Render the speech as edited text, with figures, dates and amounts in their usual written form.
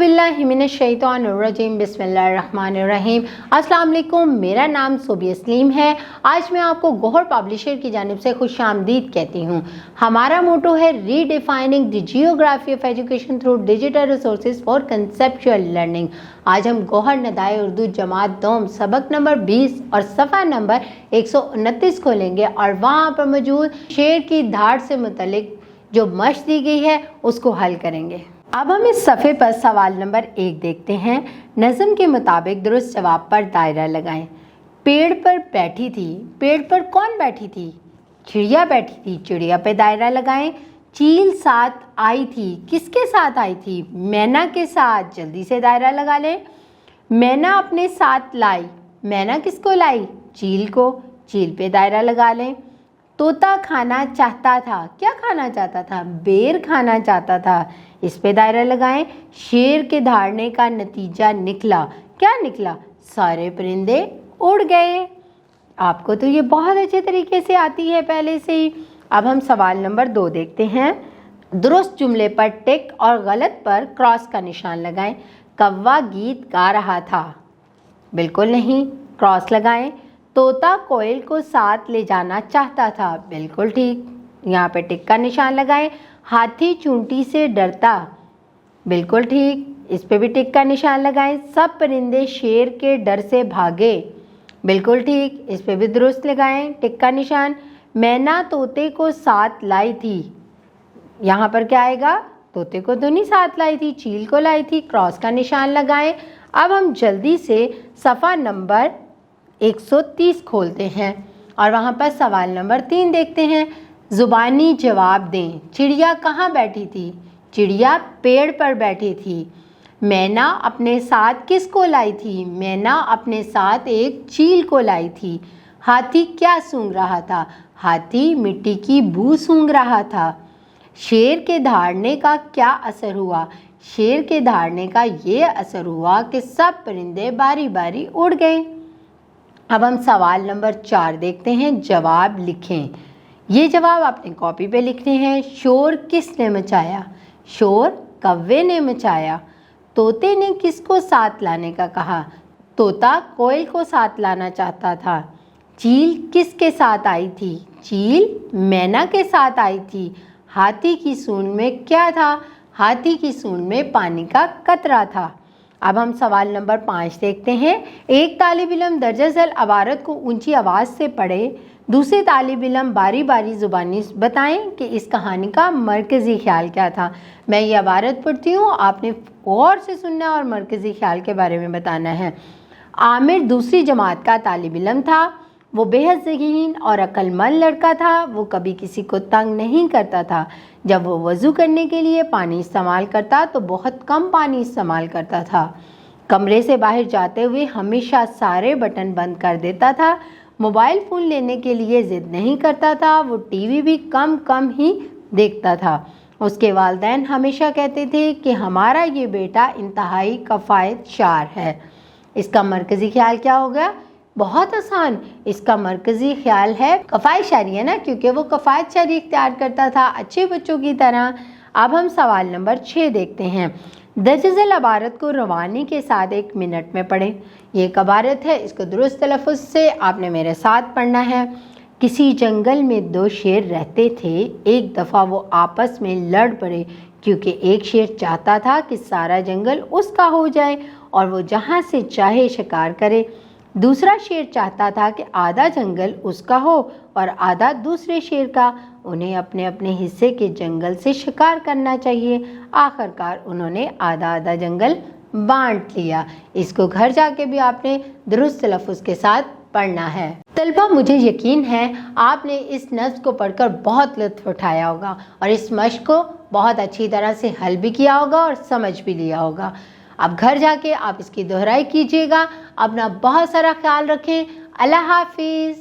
बिल्लाहि मिनश्शैतानिर्रजीम बिस्मिल्लाहिर्रहमानिर्रहीम। अस्सलाम वालेकुम, मेरा नाम सोबिया सलीम है। आज मैं आपको गौहर पब्लिशर की जानिब से खुशामदीद कहती हूँ। हमारा मोटो है redefining the geography of education through digital resources for conceptual learning. आज हम गौहर नदाए उर्दू जमात दोम सबक नंबर 20 और सफ़ा नंबर 129 खोलेंगे और वहाँ पर मौजूद शेर की धाड़ से मुतल्लिक जो मश्क दी गई है उसको हल करेंगे। अब हम इस सफ़े पर सवाल नंबर 1 देखते हैं। नज़म के मुताबिक दुरुस्त जवाब पर दायरा लगाएं। पेड़ पर बैठी थी, पेड़ पर कौन बैठी थी? चिड़िया बैठी थी, चिड़िया पे दायरा लगाएं। चील साथ आई थी, किसके साथ आई थी? मैना के साथ, जल्दी से दायरा लगा लें। मैना अपने साथ लाई, मैना किसको लाई? चील को, चील पे दायरा लगा लें। तोता खाना चाहता था, क्या खाना चाहता था? बेर खाना चाहता था, इस पे दायरा लगाएं। शेर के धाड़ने का नतीजा निकला, क्या निकला? सारे परिंदे उड़ गए। आपको तो ये बहुत अच्छे तरीके से आती है पहले से ही। अब हम सवाल नंबर 2 देखते हैं। दुरुस्त जुमले पर टिक और गलत पर क्रॉस का निशान लगाएं। कौवा गीत गा रहा था, बिल्कुल नहीं, क्रॉस लगाएं। तोता कोयल को साथ ले जाना चाहता था, बिल्कुल ठीक, यहाँ पे टिक का निशान लगाएं। हाथी चूंटी से डरता, बिल्कुल ठीक, इस पे भी टिक का निशान लगाएं। सब परिंदे शेर के डर से भागे, बिल्कुल ठीक, इस पे भी दुरुस्त लगाएं, टिक का निशान। मैना तोते को साथ लाई थी, यहाँ पर क्या आएगा? तोते को तो नहीं साथ लाई थी, चील को लाई थी, क्रॉस का निशान लगाएं। अब हम जल्दी से सफ़ा नंबर 130 खोलते हैं और वहाँ पर सवाल नंबर 3 देखते हैं। ज़ुबानी जवाब दें। चिड़िया कहाँ बैठी थी? चिड़िया पेड़ पर बैठी थी। मैना अपने साथ किसको लाई थी? मैना अपने साथ एक चील को लाई थी। हाथी क्या सूंघ रहा था? हाथी मिट्टी की बू सूंघ रहा था। शेर के धाड़ने का क्या असर हुआ? शेर के धाड़ने का ये असर हुआ कि सब परिंदे बारी बारी उड़ गए। अब हम सवाल नंबर 4 देखते हैं। जवाब लिखें। ये जवाब अपनी कॉपी पे लिखने हैं। शोर किसने मचाया? शोर कौवे ने मचाया। तोते ने किसको साथ लाने का कहा? तोता कोयल को साथ लाना चाहता था। चील किसके साथ आई थी? चील मैना के साथ आई थी। हाथी की सूंड में क्या था? हाथी की सूंड में पानी का कतरा था। अब हम सवाल नंबर 5 देखते हैं। एक तालिब इल्म दर्ज झेल अबारत को ऊंची आवाज़ से पढ़े, दूसरे तालिब इल्म बारी बारी ज़ुबानी बताएं कि इस कहानी का मरकज़ी ख्याल क्या था। मैं ये अबारत पढ़ती हूँ, आपने गौर से सुनना और मरकज़ी ख्याल के बारे में बताना है। आमिर दूसरी जमात का तालिब इल्म था। वो बेहद ज़हीन और अक्लमंद लड़का था। वो कभी किसी को तंग नहीं करता था। जब वो वज़ू करने के लिए पानी इस्तेमाल करता तो बहुत कम पानी इस्तेमाल करता था। कमरे से बाहर जाते हुए हमेशा सारे बटन बंद कर देता था। मोबाइल फ़ोन लेने के लिए ज़िद नहीं करता था। वो टीवी भी कम कम ही देखता था। उसके वालिदैन हमेशा कहते थे कि हमारा ये बेटा इंतहाई कफ़ायतशार है। इसका मरकज़ी ख्याल क्या होगा? बहुत आसान, इसका मरकज़ी ख्याल है कफ़ायतशारी, है ना, क्योंकि वो कफ़ायतशारी इख्तियार करता था अच्छे बच्चों की तरह। अब हम सवाल नंबर 6 देखते हैं। दर्ज झेल अबारत को रवानी के साथ 1 मिनट में पढ़ें। ये एक अबारत है, इसको दुरुस्त तलफ़्फ़ुज़ से आपने मेरे साथ पढ़ना है। किसी जंगल में 2 शेर रहते थे। एक दफ़ा वो आपस में लड़ पड़े क्योंकि एक शेर चाहता था कि सारा जंगल उसका हो जाए और वो जहाँ से चाहे शिकार करे। दूसरा शेर चाहता था कि आधा जंगल उसका हो और आधा दूसरे शेर का। उन्हें अपने अपने हिस्से के जंगल से शिकार करना चाहिए। आखिरकार उन्होंने आधा आधा जंगल बांट लिया। इसको घर जाके भी आपने दुरुस्त तलफ़्फ़ुज़ के साथ पढ़ना है। तलबा, मुझे यकीन है आपने इस नज़्म को पढ़कर बहुत लुत्फ़ उठाया होगा और इस मश्क को बहुत अच्छी तरह से हल भी किया होगा और समझ भी लिया होगा। अब घर जाके आप इसकी दोहराई कीजिएगा। अपना बहुत सारा ख्याल रखें। अल्लाह हाफिज़।